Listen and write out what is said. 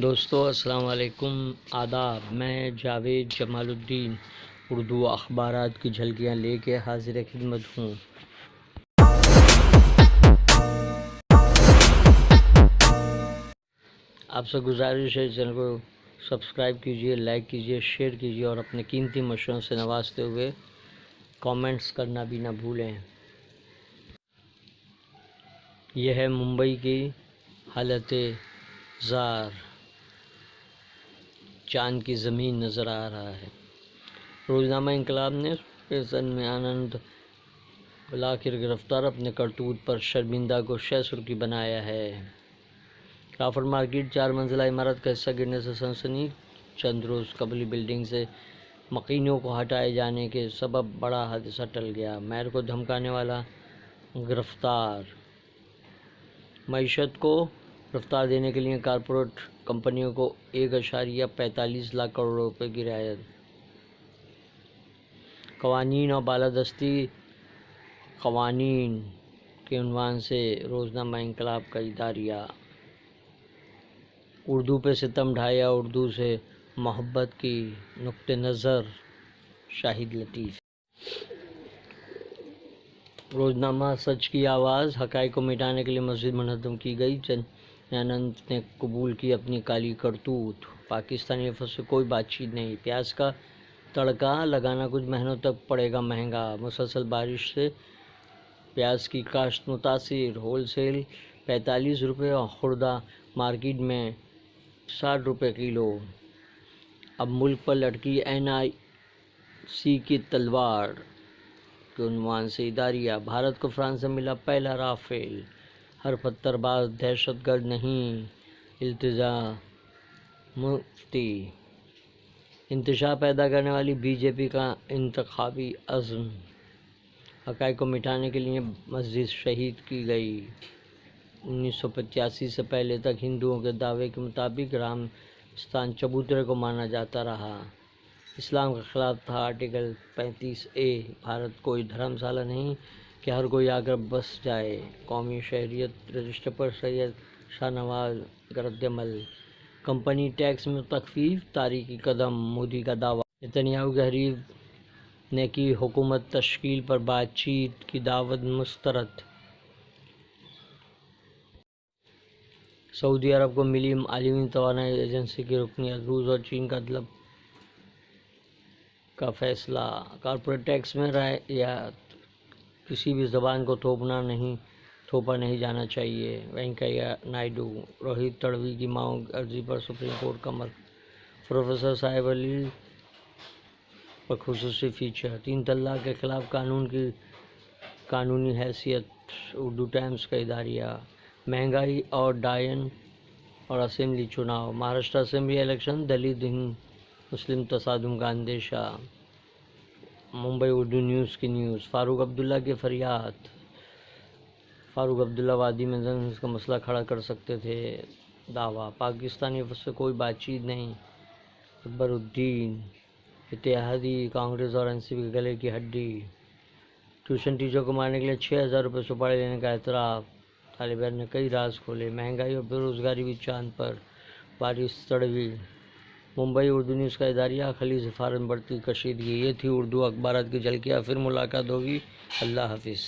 دوستو السلام علیکم، آداب۔ میں جاوید جمال الدین اردو اخبارات کی جھلکیاں لے کے حاضر خدمت ہوں۔ آپ سے گزارش ہے چینل کو سبسکرائب کیجیے، لائک کیجیے، شیئر کیجیے اور اپنے قیمتی مشوروں سے نوازتے ہوئے کامنٹس کرنا بھی نہ بھولیں۔ یہ ہے ممبئی کی حالت زار، چاند کی زمین نظر آ رہا ہے۔ روزنامہ انقلاب نے پیشن میں آنند بالآخر گرفتار، اپنے کرتوت پر شرمندہ کو شہ سرخی بنایا ہے۔ کافر مارکیٹ 4 منزلہ عمارت کا حصہ گرنے سے سنسنی، چند روز قبل بلڈنگ سے مکینوں کو ہٹائے جانے کے سبب بڑا حادثہ ٹل گیا۔ میئر کو دھمکانے والا گرفتار۔ معیشت کو رفتار دینے کے لیے کارپوریٹ کمپنیوں کو 1.45 لاکھ کروڑ روپے کی رعایت۔ قوانین اور بالادستی قوانین کے عنوان سے روزنامہ انقلاب کا اداریہ۔ اردو پہ ستم ڈھایا، اردو سے محبت کی نقطہ نظر شاہد لطیف۔ روزنامہ سچ کی آواز، حقائق کو مٹانے کے لیے مسجد منہدم کی گئی، چنیانند نے قبول کی اپنی کالی کرتوت۔ پاکستانی افواج سے کوئی بات چیت نہیں، پیاز کا تڑکا لگانا کچھ مہینوں تک پڑے گا مہنگا۔ مسلسل بارش سے پیاز کی کاشت متاثر، ہول سیل 45 روپے اور خوردہ مارکیٹ میں 60 روپے کلو۔ اب ملک پر لٹکی NIC کی تلوار کے عنوان سے اداریہ۔ بھارت کو فرانس سے ملا پہلا رافیل، ہر پتھر باز دہشت گرد نہیں، التجا مفتی۔ انتشار پیدا کرنے والی BJP کا انتخابی عزم، حقائق کو مٹانے کے لیے مسجد شہید کی گئی۔ 1985 سے پہلے تک ہندوؤں کے دعوے کے مطابق رامستان چبوترے کو مانا جاتا رہا، اسلام کے خلاف تھا۔ آرٹیکل 35A، بھارت کوئی دھرم شالہ نہیں کہ ہر کوئی آ کر بس جائے۔ قومی شہریت رجسٹر پر سید شاہ نواز کا رد عمل۔ کمپنی ٹیکس میں تخفیف، تاریخی قدم، مودی کا دعویٰ۔ نتنیاہو کے حریف نے کی حکومت تشکیل پر بات چیت کی دعوت مسترد۔ سعودی عرب کو ملی عالمی توانائی ایجنسی کی رکنیت، روس اور چین کا طلب کا فیصلہ۔ کارپوریٹ ٹیکس میں رعایت، کسی بھی زبان کو تھوپا نہیں جانا چاہیے۔ وینکیا نائیڈو۔ روہت تڑوی کی معاون عرضی پر سپریم کورٹ کا مرگ، پروفیسر صاحب علی پر خصوصی فیچر۔ 3 طلاق کے خلاف قانون کی قانونی حیثیت، اردو ٹائمز کا اداریہ۔ مہنگائی اور ڈائن اور اسمبلی چناؤ۔ مہاراشٹر اسمبلی الیکشن، دلت ہند مسلم تصادم کا اندیشہ۔ ممبئی اردو نیوز کی نیوز۔ فاروق عبداللہ کی فریاد، فاروق عبداللہ وادی میں تنازع کا مسئلہ کھڑا کر سکتے تھے، دعویٰ۔ پاکستانی افواج سے کوئی بات چیت نہیں، اکبر الدین۔ اتحادی کانگریس اور NCP کے گلے کی ہڈی۔ ٹیوشن ٹیچر کو مارنے کے لیے 6,000 روپے سپاڑی لینے کا اعتراف، طالبان نے کئی راز کھولے۔ مہنگائی اور بے روزگاری بھی چاند پر، وارث تڑوی۔ ممبئی اردو نیوز کا اداریہ، خلیج سفارت میں بڑھتی کشیدگی۔ یہ تھی اردو اخبارات کی جھلکیاں، پھر ملاقات ہوگی، اللہ حافظ۔